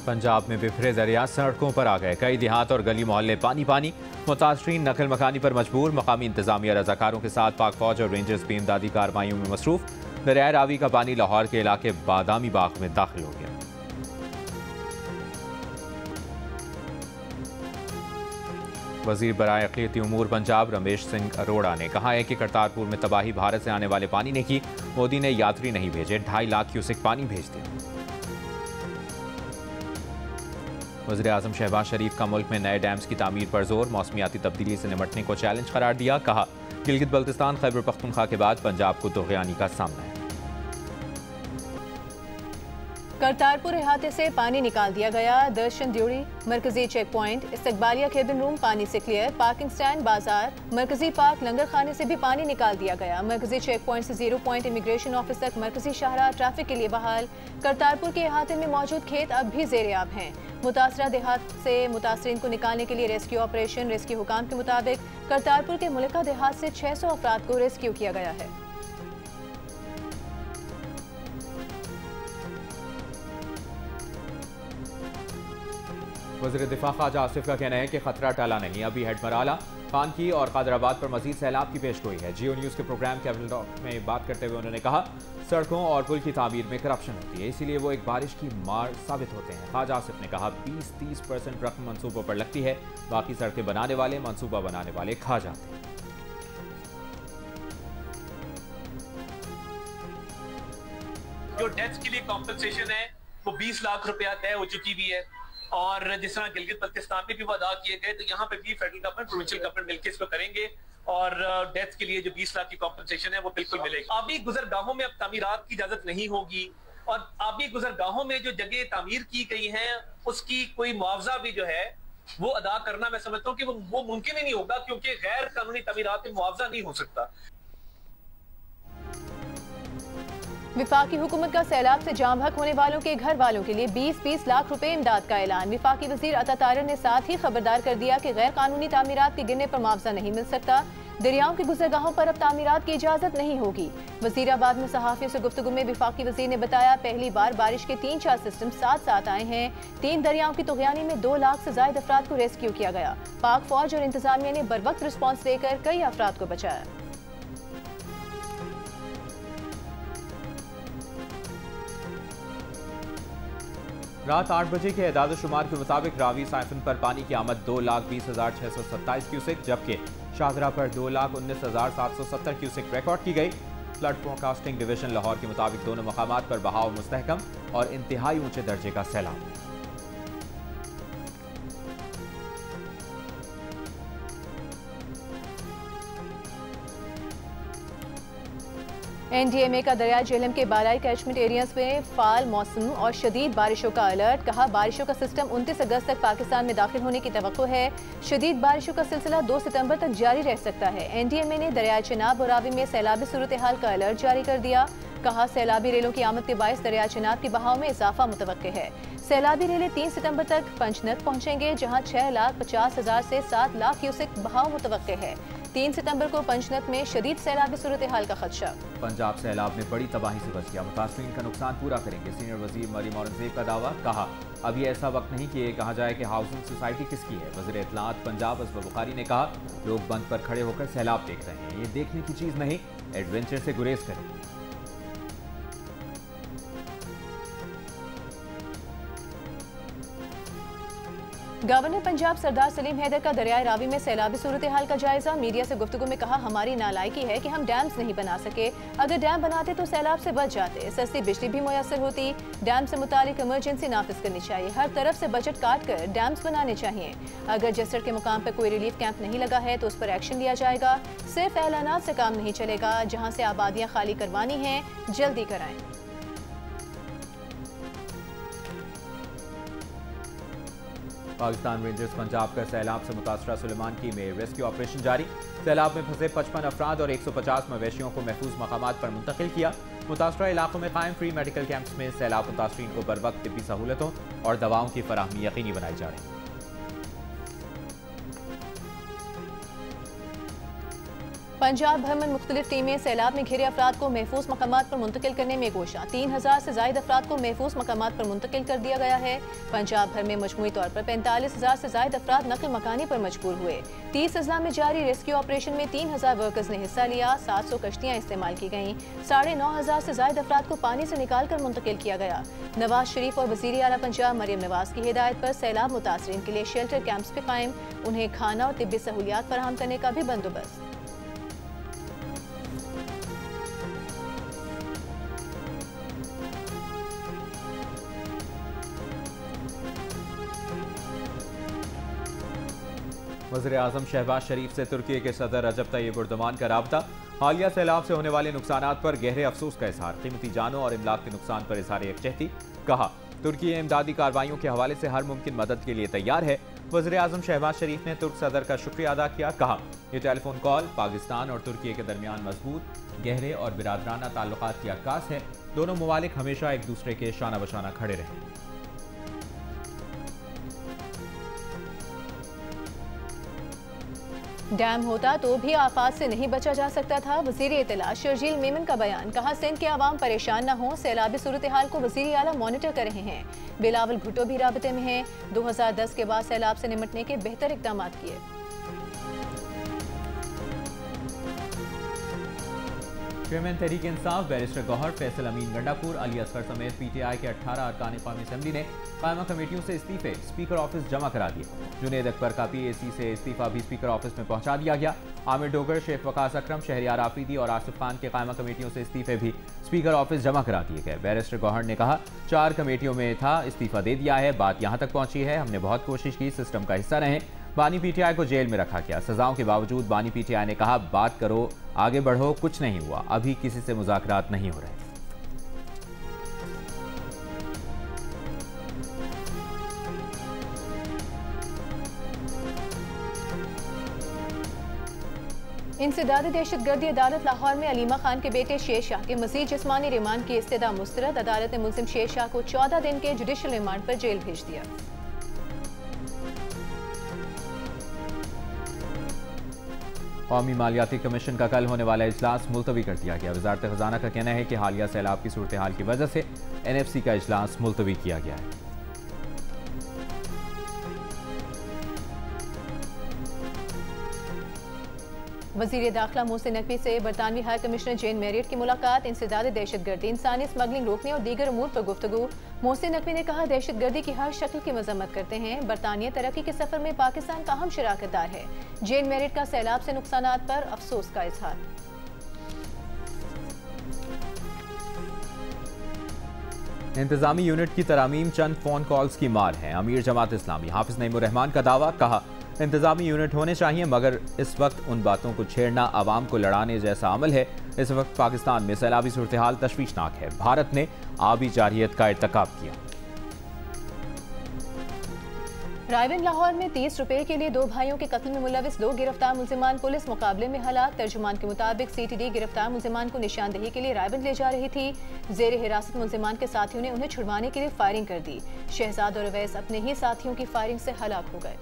पंजाब में बिफरे दरिया सड़कों पर आ गए, कई देहात और गली मोहल्ले पानी पानी। मुतासरीन नकल मकानी पर मजबूर, मकामी इंतजामिया रजाकारों के साथ पाक फौज और रेंजर्स भी इमदादी कार्रवाइयों में मसरूफ। दरियाए रावी का पानी लाहौर के इलाके बादामी बाग में दाखिल हो गया। वजीर बराए अक़लियती उमूर पंजाब रमेश सिंह अरोड़ा ने कहा है कि करतारपुर में तबाही भारत से आने वाले पानी ने की। मोदी ने यात्री नहीं भेजे, 2.5 लाख क्यूसेक पानी भेज दिया। वज़ीर आज़म शहबाज शरीफ का मुल्क में नए डैम्स की तामीर पर जोर, मौसमियाती तब्दीली से निपटने को चैलेंज करार दिया। कहा गिलगित बल्तिस्तान खैबर पख्तूनख्वा के बाद पंजाब को तुग़यानी का सामना है। करतारपुर अहाते से पानी निकाल दिया गया। दर्शन ड्यूरी मरकजी चेक पॉइंट, इस्तकबालिया केबिन रूम पानी से क्लियर। पार्किंग स्टैंड, बाजार, मरकजी पार्क, लंगर खाने से भी पानी निकाल दिया गया। मरकजी चेक पॉइंट से 0 पॉइंट इमिग्रेशन ऑफिस तक मरकजी शाहराह ट्रैफिक के लिए बहाल। करतारपुर के अहाते में मौजूद खेत अब भी ज़ेर-ए-आब हैं। मुतासरा देहात से मुतासरीन को निकालने के लिए रेस्क्यू ऑपरेशन। रेस्क्यू हुकाम के मुताबिक करतारपुर के मुल्का देहात से 600 अफराद को रेस्क्यू किया गया है। वज़ीर दिफा ख्वाजा आसिफ का कहना है कि खतरा टला नहीं, अभी हेडमराला, खान की और कादराबाद पर मजीद सैलाब की पेश गोई है। जियो न्यूज़ के प्रोग्राम कैपिटल टॉक में बात करते हुए उन्होंने कहा सड़कों और पुल की तामीर में करप्शन होती है, इसीलिए वो एक बारिश की मार साबित होते हैं। ख्वाजा आसिफ ने कहा 20-30% रकम मनसूबों पर लगती है, बाकी सड़कें बनाने वाले, मनसूबा बनाने वाले खा जाते हैं। जो डेथ्स के लिए कॉम्पनसेशन है वो 20 लाख रुपया तय हो चुकी भी है, और जिस तरह गिलगित बल्तिस्तान में भी वो अदा किए गए, तो यहाँ पे भी फेडरल गवर्नमेंट प्रोविंशियल गवर्नमेंट मिलकर इसको करेंगे और डेथ के लिए जो 20 लाख की कॉम्पनसेशन है वो बिल्कुल मिलेगी। आबी गुजरगाहों में अब तामीरात की इजाजत नहीं होगी, और आबी गुजरगाहों में जो जगह तामीर की गई है उसकी कोई मुआवजा भी जो है वो अदा करना, मैं समझता हूँ कि वो मुमकिन ही नहीं होगा, क्योंकि गैर कानूनी तामीरात में मुआवजा नहीं हो सकता। विफाकी हुकूमत का सैलाब से जाम हक होने वालों के घर वालों के लिए 20-20 लाख रुपए इमदाद का ऐलान। विफाकी वजीर अता तारिर ने साथ ही खबरदार कर दिया कि गैर कानूनी तामीरात के गिरने पर मुआवजा नहीं मिल सकता। दरियाओं के गुजरगाहों पर अब तामीरात की इजाजत नहीं होगी। वजीराबाद में सहाफियों से गुफ्तगू में विफाकी वजीर ने बताया पहली बार बारिश के 3-4 सिस्टम साथ साथ आए हैं। 3 दरियाओं की तुग़यानी में 2 लाख से ज्यादा अफराद को रेस्क्यू किया गया। पाक फौज और इंतजामिया ने बर वक्त रिस्पॉन्स देकर कई अफराद को बचाया। रात 8 बजे के एदाद-ओ-शुमार के मुताबिक रावी साइफन पर पानी की आमद 2,20,627 क्यूसेक, जबकि शाहजरा पर 2,19,770 क्यूसेक रिकॉर्ड की गई। फ्लड फोरकास्टिंग डिवीजन लाहौर के मुताबिक दोनों मकामात पर बहाव मुस्तहकम और इंतहाई ऊंचे दर्जे का सैलाब। NDMA का दरियाई झेलम के बालाई कैचमेंट एरियाज में फाल मौसम और शदीद बारिशों का अलर्ट। कहा बारिशों का सिस्टम 29 अगस्त तक पाकिस्तान में दाखिल होने की तवक्को है। शदीद बारिशों का सिलसिला 2 सितंबर तक जारी रह सकता है। NDMA ने दरियाई चिनाब और रावी में सैलाबी सूरत हाल का अलर्ट जारी कर दिया। कहा सैलाबी रेलों की आमद के बायस दरियाई चिनाब के बहाव में इजाफा मुतवक्के है। सैलाबी रेलें 3 सितंबर तक पंचनद पहुंचेंगे, जहां 6,50,000 से 7 लाख क्यूसेक बहाव मुतवक्के है। 3 सितंबर को पंचनद में शदीद सैलाबी सूरत हाल का खदशा। पंजाब सैलाब में बड़ी तबाही से बच गया, मुतासरीन का नुकसान पूरा करेंगे, सीनियर वजीर मरियम औरंगजेब का दावा। कहा अब ये ऐसा वक्त नहीं कि ये कहा जाए कि हाउसिंग सोसाइटी किसकी है। वज़ीर इत्तलात पंजाब असब बुखारी ने कहा लोग बंद पर खड़े होकर सैलाब देख रहे हैं, ये देखने की चीज़ नहीं, एडवेंचर से गुरेज करें। गवर्नर पंजाब सरदार सलीम हैदर का दरियाई रावी में सैलाबी सूरत हाल का जायजा। मीडिया से गुफ्तगू में कहा हमारी नालायकी है कि हम डैम्स नहीं बना सके, अगर डैम बनाते तो सैलाब से बच जाते, सस्ती बिजली भी मुयसर होती। डैम से मुतालिक इमरजेंसी नाफिज करनी चाहिए, हर तरफ से बजट काट कर डैम्स बनाने चाहिए। अगर जसर के मुकाम पर कोई रिलीफ कैंप नहीं लगा है तो उस पर एक्शन लिया जाएगा। सिर्फ ऐलानात से काम नहीं चलेगा, जहाँ से आबादियाँ खाली करवानी हैं जल्दी कराएं। पाकिस्तान रेंजर्स पंजाब का सैलाब से मुतासरा सुलेमान की में रेस्क्यू ऑपरेशन जारी। सैलाब में फंसे 55 अफराद और 150 मवेशियों को महफूज मकामात पर मुंतकिल किया। मुतासरा इलाकों में कायम फ्री मेडिकल कैंप्स में सैलाब मुतासरीन को बर वक्त तिब्बी सहूलतों और दवाओं की फराहमी यकीनी बनाई जा रही है। पंजाब भर में मुख्तलिफ टीमें सैलाब में घिरे अफराद को महफूज मकामात पर मुंतकिल करने में कोशा। 3000 से जायद अफराद को महफूज मकामात पर मुंतकिल कर दिया गया है। पंजाब भर में मजमूई तौर पर 45,000 से जायद अफराद नकल मकानी पर मजबूर हुए। 30 अजला में जारी रेस्क्यू ऑपरेशन में 3000 वर्कर्स ने हिस्सा लिया। 700 कश्तियाँ इस्तेमाल की गईं। 9,500 से जायद अफराद को पानी से निकाल कर मुंतकिल किया गया। नवाज शरीफ और वज़ीर आला पंजाब मरियम नवाज की हिदायत पर सैलाब मुतासरीन के लिए शेल्टर कैंप्स पे कायम, उन्हें खाना और तिब्बी सहूलियात फराहम करने का भी बंदोबस्त। वज़ीर-ए-आज़म शहबाज शरीफ से तुर्की के सदर रजब तैयब एर्दोगान का राब्ता। हालिया सैलाब से होने वाले नुकसानात पर गहरे अफसोस का इजहार। कीमती जानों और इमलाक के नुकसान पर इजहार यकजहती। कहा, तुर्की इमदादी कार्रवाइयों के हवाले से हर मुमकिन मदद के लिए तैयार है। वज़ीर-ए-आज़म शहबाज शरीफ ने तुर्क सदर का शुक्रिया अदा किया। कहा, यह टेलीफोन कॉल पाकिस्तान और तुर्की के दरमियान मजबूत, गहरे और बिरादराना ताल्लुकात की अक्कास है। दोनों ममालिक हमेशा एक दूसरे के शाना बशाना खड़े रहे। डैम होता तो भी आफात से नहीं बचा जा सकता था। वज़ीर इत्तला शर्जील मेमन का बयान। कहा, सिंध के अवाम परेशान न हो, सैलाबी सूरत हाल को वज़ीर आला मॉनिटर कर रहे हैं। बिलावल भुट्टो भी राबते में हैं। 2010 के बाद सैलाब से निपटने के बेहतर इक़दाम किए। चेयरमैन तहरीक इंसाफ बैरिस्टर गौहर, फैसल अमीन गंडापुर, अली असगर समेत PTI के 18 अरकान कौमी असम्बली ने कायमा कमेटियों से इस्तीफे स्पीकर ऑफिस जमा करा दिए। जुनेद अकबर का PAC से इस्तीफा भी स्पीकर ऑफिस में पहुंचा दिया गया। आमिर डोगर, शेख वकास अकरम, शहरियार आफरीदी और आसिफ खान के कायमा कमेटियों से इस्तीफे भी स्पीकर ऑफिस जमा करा दिए गए। बैरिस्टर गौहर ने कहा, 4 कमेटियों में था, इस्तीफा दे दिया है, बात यहाँ तक पहुंची है। हमने बहुत कोशिश की, सिस्टम का हिस्सा रहे। बानी PTI को जेल में रखा गया। सजाओं के बावजूद बानी PTI ने कहा, बात करो, आगे बढ़ो, कुछ नहीं हुआ, अभी किसी से मुज़ाकरात नहीं हो रहे। इंसदाद दहशतगर्दी अदालत लाहौर में अलीमा खान के बेटे शेर शाह के मजीद जिस्मानी रिमांड की इस्तदा मुस्तरद। अदालत ने मुल्जिम शेर शाह को 14 दिन के जुडिशल रिमांड पर जेल भेज दिया। कौमी मालियाती कमीशन का कल होने वाला इजलास मुलतवी कर दिया गया। वजारत खजाना का कहना है कि हालिया सैलाब की सूरत हाल की वजह से NFC का इजलास मुलतवी किया गया है। वज़ीर दाखिला मोहसिन नकवी से बरतानवी हाई कमिश्नर जेन मेरिट की मुलाकात। इंसदाद दहशतगर्दी, इंसानी स्मगलिंग रोकने और दीगर उमूर पर गुफ्तगू। मोहसिन नकवी ने कहा, दहशतगर्दी की हर शक्ल की मजम्मत करते हैं। बरतानिया तरक्की के सफर में पाकिस्तान का अहम शराकतदार है। जेन मेरिट का सैलाब से नुकसानात पर अफसोस का इजहार। इंतजामी यूनिट की तरामीम चंद फोन कॉल्स की मार है। अमीर जमात इस्लामी हाफिज नईमुर रहमान का दावा। कहा, इंतजामी यूनिट होने चाहिए, मगर इस वक्त उन बातों को छेड़ना आवाम को लड़ाने जैसा अमल है। इस वक्त पाकिस्तान में सैलाबी सूरत हाल तशवीशनाक है। भारत ने आबी जारियत का इर्तकाब किया। रायविंड लाहौर में 30 रुपए के लिए 2 भाइयों के कत्ल में मुलविस 2 गिरफ्तार मुल्जिमान पुलिस मुकाबले में हलाक। तर्जुमान के मुताबिक CTD गिरफ्तार मुल्जिमान को निशानदेही के लिए रायविंड ले जा रही थी। जेर हिरासत मुल्जिमान के साथियों ने उन्हें छुड़वाने के लिए फायरिंग कर दी। शहजाद और अवैस अपने ही साथियों की फायरिंग से हलाक हो गए।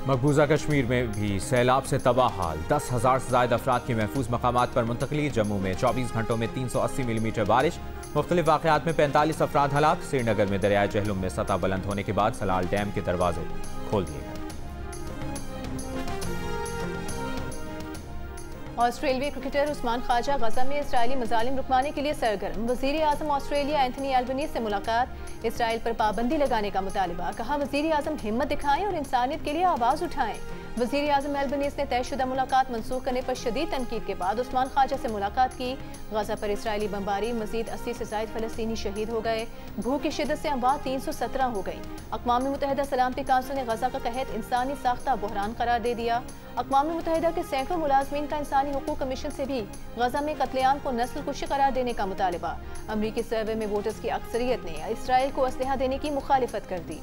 मकबूजा कश्मीर में भी सैलाब से तबाह हाल। 10,000 से ज्यादा अफराद की महफूज मकामात पर मुंतकली। जम्मू में 24 घंटों में 380 मिलीमीटर बारिश। मुख्तलिफ वाक़यात में 45 अफराद हलाक। श्रीनगर में दरियाए जहलुम में सतह बुलंद होने के बाद सलाल डैम के दरवाजे खोल दिए गए। ऑस्ट्रेलियाई क्रिकेटर उस्मान ख्वाजा गजा में इसराइली मजालिम रुकवाने के लिए सरगर्म। वज़ीर आज़म ऑस्ट्रेलिया एंथनी एल्बनीज़ से मुलाकात। इसराइल पर पाबंदी लगाने का मुतालिबा। कहा, वज़ीर आज़म हिम्मत दिखाएं और इंसानियत के लिए आवाज़ उठाएं। वज़ीर आज़म एल्बनीज़ ने तयशुदा मुलाकात मनसूख करने पर शदीद तनकीद के बाद उस्मान ख्वाजा से मुलाकात की। गजा पर इसराइली बमबारी, मजीद 80 से ज़ायद फ़लस्तीनी शहीद हो गए। भूख की शिद्दत से अमवात 317 हो गई। अक़वाम मुत्तहिदा सलामती काउंसिल ने गजा का कहत इंसानी साख्ता बहरान करार दे दिया। अक़वाम मुत्तहिदा के सैकड़ों मुलाजमीन का इंसानी हुकूक कमीशन से भी गजा में कत्लेआम को नस्ल कुशी करार देने का मुतालिबा। अमरीकी सर्वे में वोटर्स की अक्सरियत ने इसराइल को असलहा देने की मुखालिफत कर दी।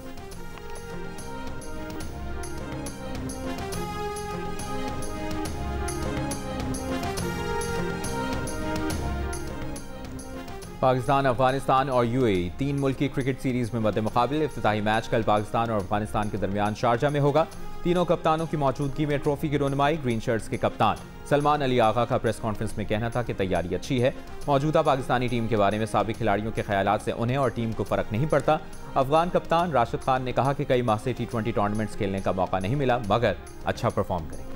पाकिस्तान, अफगानिस्तान और यूएई 3 मुल्की क्रिकेट सीरीज में मद्देमुकाबिल इफ्तिताही मैच कल पाकिस्तान और अफगानिस्तान के दरमियान शारजा में होगा। तीनों कप्तानों की मौजूदगी में ट्रॉफी की रोनुमाई ग्रीन शर्ट्स के कप्तान सलमान अली आगा का प्रेस कॉन्फ्रेंस में कहना था कि तैयारी अच्छी है। मौजूदा पाकिस्तानी टीम के बारे में साबिक खिलाड़ियों के ख्यालात से उन्हें और टीम को फर्क नहीं पड़ता। अफगान कप्तान राशिद खान ने कहा कि कई माह से T20 टूर्नामेंट्स खेलने का मौका नहीं मिला, मगर अच्छा परफॉर्म करेंगे।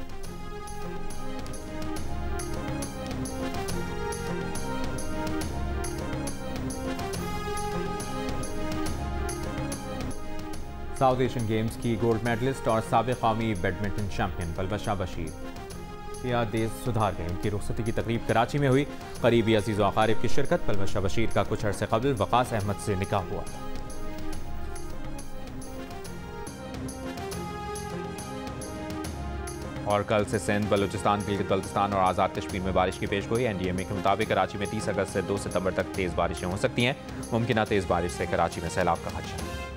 साउथ एशियन गेम्स की गोल्ड मेडलिस्ट और साबिक कौमी बैडमिंटन चैंपियन पलवशा बशीर या देश सुधार गए। उनकी रुखसती की तकरीब कराची में हुई। करीबी अजीज़ व अकारिब की शिरकत। पलवशा बशीर का कुछ अरसे कबल वकास अहमद से निकाह हुआ था। और कल से सिंध, बलूचिस्तान, गिलगित बल्तिस्तान और आज़ाद कश्मीर में बारिश की पेशगोई। NDMA के मुताबिक कराची में 30 अगस्त से 2 सितंबर तक तेज़ बारिशें हो सकती हैं। मुमकिन तेज़ बारिश से कराची में सैलाब का खदशा।